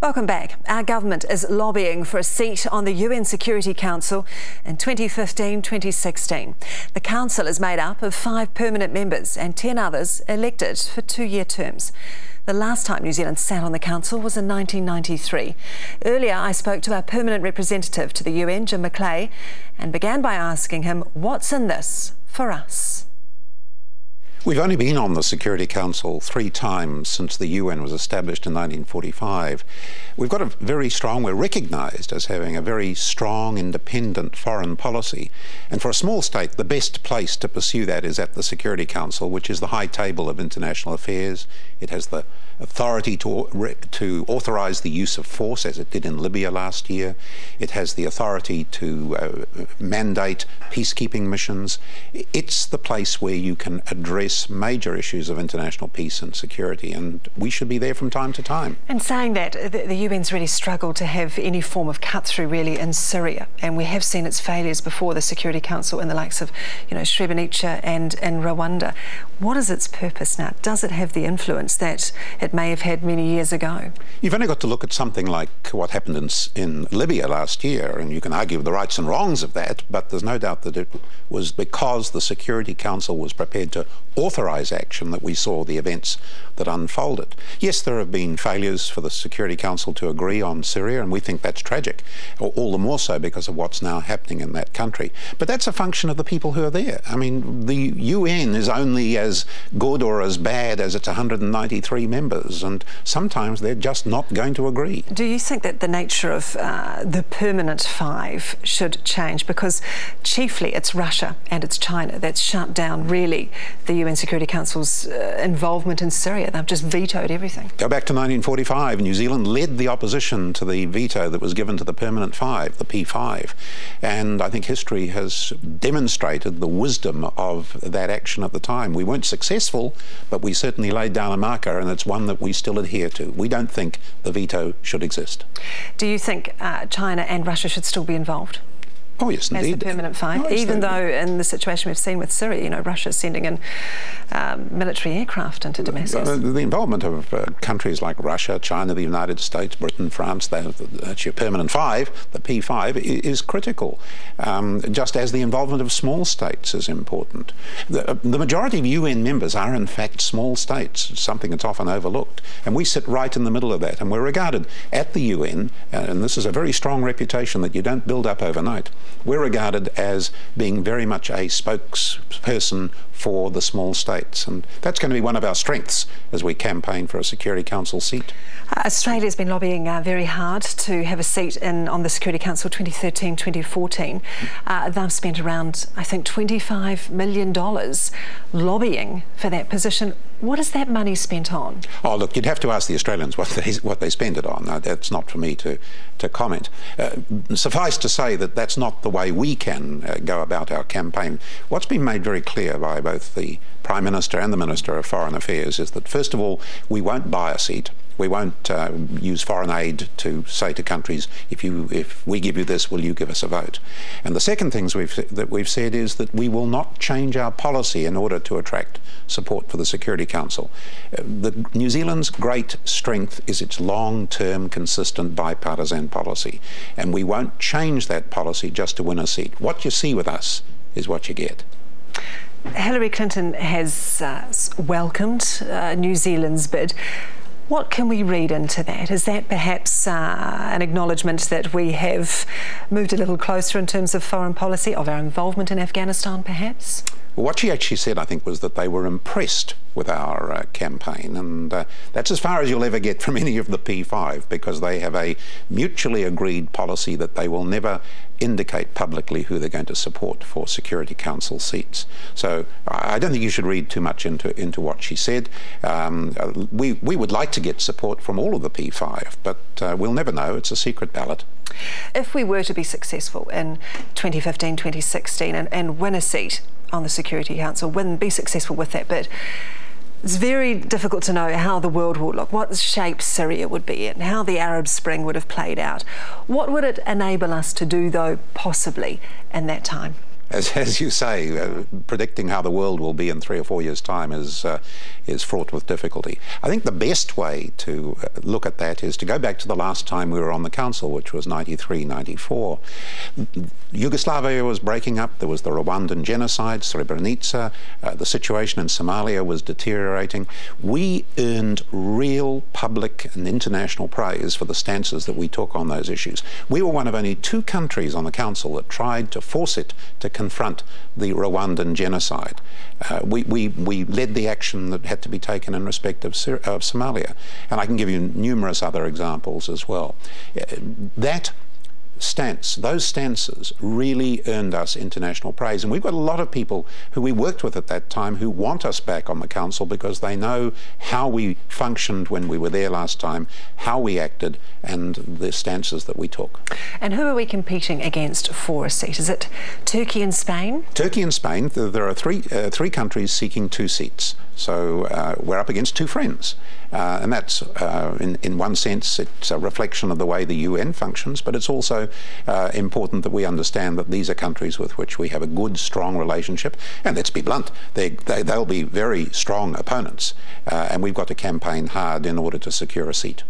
Welcome back. Our government is lobbying for a seat on the UN Security Council in 2015-2016. The council is made up of 5 permanent members and 10 others elected for 2-year terms. The last time New Zealand sat on the council was in 1993. Earlier, I spoke to our permanent representative to the UN, Jim McLay, and began by asking him, what's in this for us? We've only been on the Security Council 3 times since the UN was established in 1945. We've got we're recognised as having a very strong, independent foreign policy. And for a small state, the best place to pursue that is at the Security Council, which is the high table of international affairs. It has the authority to authorise the use of force, as it did in Libya last year. It has the authority to mandate peacekeeping missions. It's the place where you can address major issues of international peace and security, and we should be there from time to time. And saying that, the UN's really struggled to have any form of cut-through really in Syria, and we have seen its failures before the Security Council in the likes of, Srebrenica and Rwanda. What is its purpose now? Does it have the influence that it may have had many years ago? You've only got to look at something like what happened in Libya last year, and you can argue the rights and wrongs of that, but there's no doubt that it was because the Security Council was prepared to authorise action that we saw the events that unfolded. Yes, there have been failures for the Security Council to agree on Syria, and we think that's tragic, all the more so because of what's now happening in that country. But that's a function of the people who are there. I mean, the UN is only as good or as bad as its 193 members, and sometimes they're just not going to agree. Do you think that the nature of the permanent 5 should change? Because chiefly it's Russia and it's China that's shut down really the UN Security Council's involvement in Syria. They've just vetoed everything. Go back to 1945. New Zealand led the opposition to the veto that was given to the permanent 5, the P5. And I think history has demonstrated the wisdom of that action at the time. We weren't successful, but we certainly laid down a marker, and it's one that we still adhere to. We don't think the veto should exist. Do you think China and Russia should still be involved? Oh, yes, indeed. As the permanent 5, even though in the situation we've seen with Syria, Russia's sending in military aircraft into Damascus. The involvement of countries like Russia, China, the United States, Britain, France, that's your permanent 5, the P5, is critical, just as the involvement of small states is important. The majority of UN members are, in fact, small states, something that's often overlooked, and we sit right in the middle of that, and we're regarded at the UN, and this is a very strong reputation that you don't build up overnight. We're regarded as being very much a spokesperson for the small states, and that's going to be one of our strengths as we campaign for a Security Council seat. Australia's been lobbying very hard to have a seat on the Security Council 2013-2014. They've spent around, I think, $25 million lobbying for that position. What is that money spent on? Oh, look, you'd have to ask the Australians what they spend it on. That's not for me to comment. Suffice to say that that's not the way we can go about our campaign. What's been made very clear by both the Prime Minister and the Minister of Foreign Affairs is that, first of all, we won't buy a seat. We won't use foreign aid to say to countries, if we give you this, will you give us a vote? And the second thing that we've said is that we will not change our policy in order to attract support for the Security Council. New Zealand's great strength is its long-term, consistent, bipartisan policy, and we won't change that policy just to win a seat. What you see with us is what you get. Hillary Clinton has welcomed New Zealand's bid. What can we read into that? Is that perhaps an acknowledgement that we have moved a little closer in terms of foreign policy, of our involvement in Afghanistan, perhaps? Well, what she actually said, I think, was that they were impressed with our campaign, and that's as far as you'll ever get from any of the P5, because they have a mutually agreed policy that they will never indicate publicly who they're going to support for Security Council seats. So I don't think you should read too much into what she said. We would like to get support from all of the P5, but we'll never know. It's a secret ballot. If we were to be successful in 2015-2016 and win a seat on the Security Council, be successful with that bid, it's very difficult to know how the world will look, what shape Syria would be in, how the Arab Spring would have played out. What would it enable us to do, though, possibly, in that time? as you say, predicting how the world will be in 3 or 4 years' time is fraught with difficulty. I think the best way to look at that is to go back to the last time we were on the Council, which was 93, 94. Yugoslavia was breaking up. There was the Rwandan genocide, Srebrenica. The situation in Somalia was deteriorating. We earned real public and international praise for the stances that we took on those issues. We were one of only 2 countries on the Council that tried to force it to confront the Rwandan genocide. We led the action that had to be taken in respect of Somalia. And I can give you numerous other examples as well. That stance, those stances really earned us international praise. And we've got a lot of people who we worked with at that time who want us back on the Council because they know how we functioned when we were there last time, how we acted, and the stances that we took. And who are we competing against for a seat? Is it Turkey and Spain? Turkey and Spain. There are three countries seeking 2 seats. So we're up against 2 friends. And that's, in one sense, it's a reflection of the way the UN functions, but it's also important that we understand that these are countries with which we have a good, strong relationship. And let's be blunt, they'll be very strong opponents. And we've got to campaign hard in order to secure a seat.